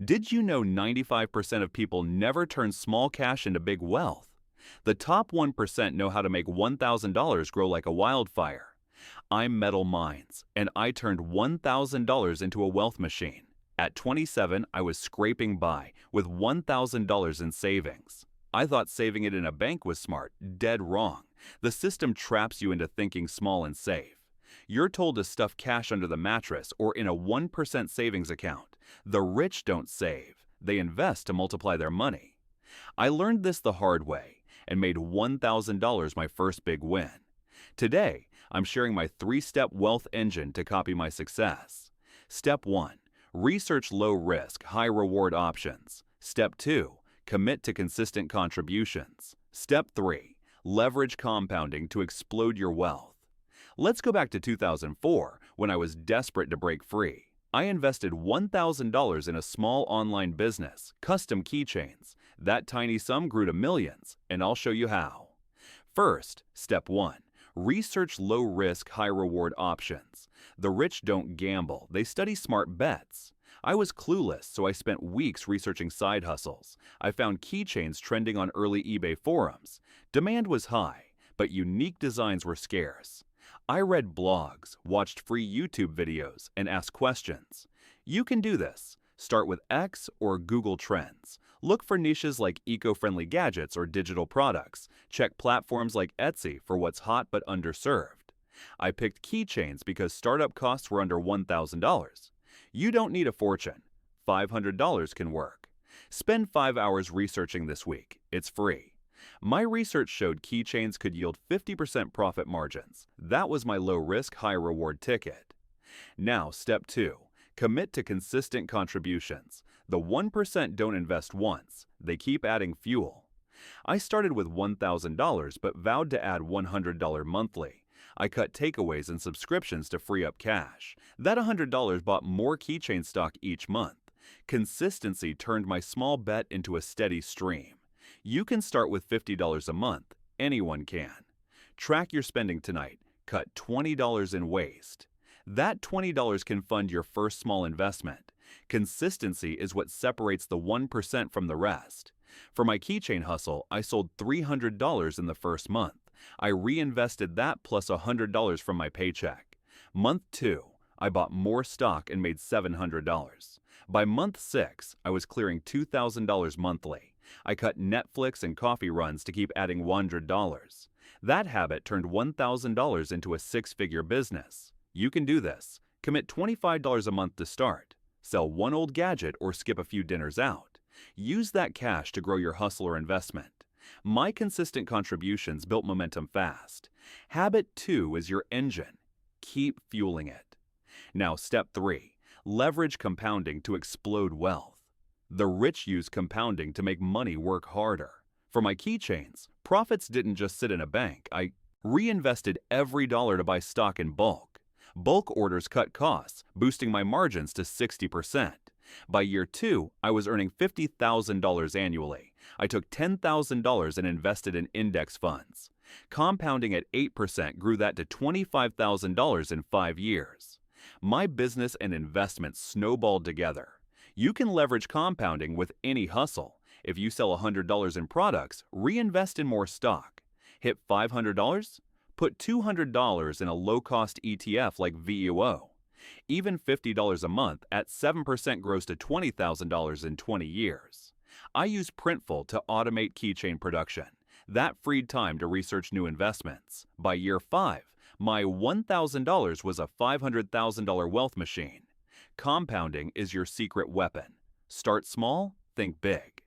Did you know 95% of people never turn small cash into big wealth? The top 1% know how to make $1,000 grow like a wildfire. I'm Metal Minds, and I turned $1,000 into a wealth machine. At 27, I was scraping by with $1,000 in savings. I thought saving it in a bank was smart. Dead wrong. The system traps you into thinking small and safe. You're told to stuff cash under the mattress or in a 1% savings account. The rich don't save. They invest to multiply their money. I learned this the hard way and made $1,000 my first big win. Today, I'm sharing my 3-step wealth engine to copy my success. Step 1. Research low-risk, high-reward options. Step 2. Commit to consistent contributions. Step 3. Leverage compounding to explode your wealth. Let's go back to 2004 when I was desperate to break free. I invested $1,000 in a small online business, custom keychains. That tiny sum grew to millions, and I'll show you how. First, step 1. Research low-risk, high-reward options. The rich don't gamble, they study smart bets. I was clueless, so I spent weeks researching side hustles. I found keychains trending on early eBay forums. Demand was high, but unique designs were scarce. I read blogs, watched free YouTube videos, and asked questions. You can do this. Start with X or Google Trends. Look for niches like eco-friendly gadgets or digital products. Check platforms like Etsy for what's hot but underserved. I picked keychains because startup costs were under $1,000. You don't need a fortune. $500 can work. Spend 5 hours researching this week. It's free. My research showed keychains could yield 50% profit margins. That was my low-risk, high-reward ticket. Now, step 2. Commit to consistent contributions. The 1% don't invest once. They keep adding fuel. I started with $1,000 but vowed to add $100 monthly. I cut takeaways and subscriptions to free up cash. That $100 bought more keychain stock each month. Consistency turned my small bet into a steady stream. You can start with $50 a month. Anyone can. Track your spending tonight. Cut $20 in waste. That $20 can fund your first small investment. Consistency is what separates the 1% from the rest. For my keychain hustle, I sold $300 in the first month. I reinvested that plus $100 from my paycheck. Month 2, I bought more stock and made $700. By month 6, I was clearing $2,000 monthly. I cut Netflix and coffee runs to keep adding $100. That habit turned $1,000 into a 6-figure business. You can do this. Commit $25 a month to start. Sell one old gadget or skip a few dinners out. Use that cash to grow your hustle or investment. My consistent contributions built momentum fast. Habit 2 is your engine. Keep fueling it. Now, step 3. Leverage compounding to explode wealth. The rich use compounding to make money work harder. For my keychains, profits didn't just sit in a bank. I reinvested every dollar to buy stock in bulk. Bulk orders cut costs, boosting my margins to 60%. By year 2, I was earning $50,000 annually. I took $10,000 and invested in index funds. Compounding at 8% grew that to $25,000 in 5 years. My business and investments snowballed together. You can leverage compounding with any hustle. If you sell $100 in products, reinvest in more stock. Hit $500? Put $200 in a low-cost ETF like VUO. Even $50 a month at 7% grows to $20,000 in 20 years. I use Printful to automate keychain production. That freed time to research new investments. By year 5, my $1,000 was a $500,000 wealth machine. Compounding is your secret weapon. Start small, think big.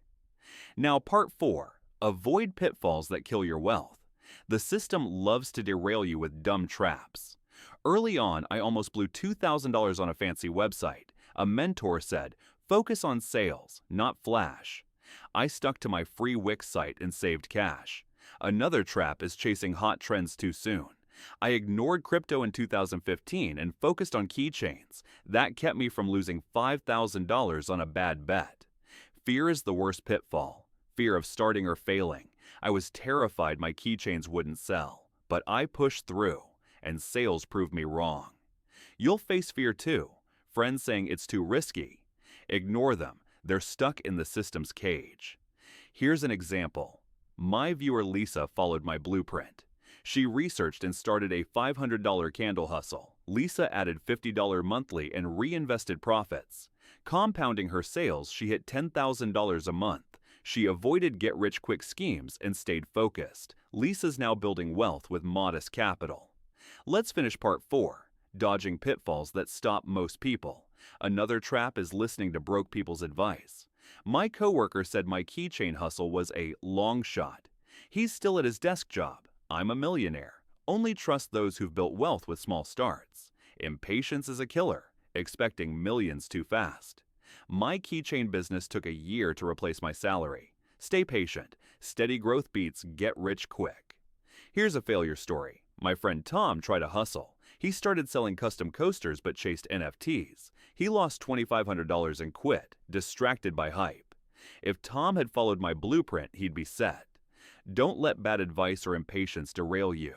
Now, part 4. Avoid pitfalls that kill your wealth. The system loves to derail you with dumb traps. Early on, I almost blew $2,000 on a fancy website. A mentor said, "Focus on sales, not flash." I stuck to my free Wix site and saved cash. Another trap is chasing hot trends too soon. I ignored crypto in 2015 and focused on keychains. That kept me from losing $5,000 on a bad bet. Fear is the worst pitfall. Fear of starting or failing. I was terrified my keychains wouldn't sell, but I pushed through, and sales proved me wrong. You'll face fear too. Friends saying it's too risky. Ignore them. They're stuck in the system's cage. Here's an example. My viewer Lisa followed my blueprint. She researched and started a $500 candle hustle. Lisa added $50 monthly and reinvested profits. Compounding her sales, she hit $10,000 a month. She avoided get-rich-quick schemes and stayed focused. Lisa's now building wealth with modest capital. Let's finish part 4, dodging pitfalls that stop most people. Another trap is listening to broke people's advice. My coworker said my keychain hustle was a long shot. He's still at his desk job. I'm a millionaire. Only trust those who've built wealth with small starts. Impatience is a killer, expecting millions too fast. My keychain business took a year to replace my salary. Stay patient. Steady growth beats get rich quick. Here's a failure story. My friend Tom tried a hustle. He started selling custom coasters but chased NFTs. He lost $2,500 and quit, distracted by hype. If Tom had followed my blueprint, he'd be set. Don't let bad advice or impatience derail you.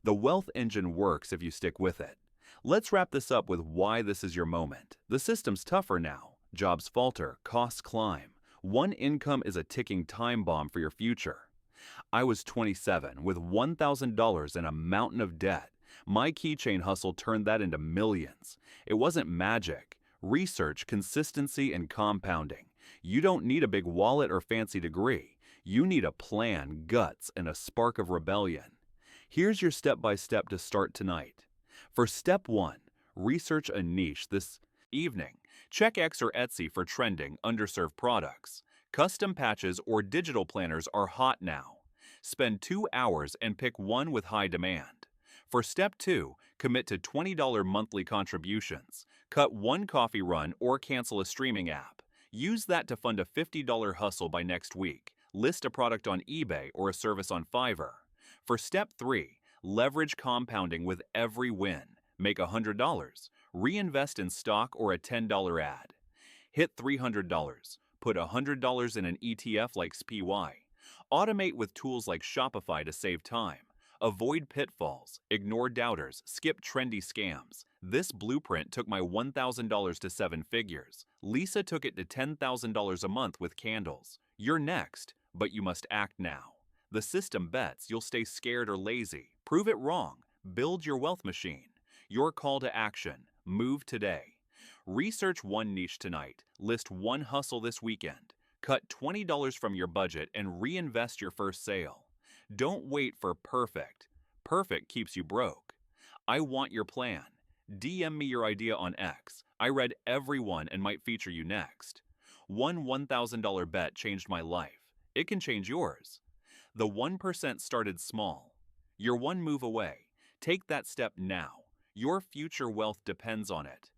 The wealth engine works if you stick with it. Let's wrap this up with why this is your moment. The system's tougher now. Jobs falter, costs climb. One income is a ticking time bomb for your future. I was 27 with $1,000 and a mountain of debt. My keychain hustle turned that into millions. It wasn't magic. Research, consistency, and compounding. You don't need a big wallet or fancy degree. You need a plan, guts, and a spark of rebellion. Here's your step-by-step to start tonight. For step 1, research a niche this evening. Check X or Etsy for trending, underserved products. Custom patches or digital planners are hot now. Spend 2 hours and pick one with high demand. For step 2, commit to $20 monthly contributions. Cut one coffee run or cancel a streaming app. Use that to fund a $50 hustle by next week. List a product on eBay or a service on Fiverr. For step 3, leverage compounding with every win. Make $100. Reinvest in stock or a $10 ad. Hit $300. Put $100 in an ETF like SPY. Automate with tools like Shopify to save time. Avoid pitfalls, ignore doubters, skip trendy scams. This blueprint took my $1,000 to 7 figures. Lisa took it to $10,000 a month with candles. You're next, but you must act now. The system bets you'll stay scared or lazy. Prove it wrong. Build your wealth machine. Your call to action. Move today. Research one niche tonight. List one hustle this weekend. Cut $20 from your budget and reinvest your first sale. Don't wait for perfect. Perfect keeps you broke. I want your plan. DM me your idea on X. I read every one and might feature you next. One $1,000 bet changed my life. It can change yours. The 1% started small. You're one move away. Take that step now. Your future wealth depends on it.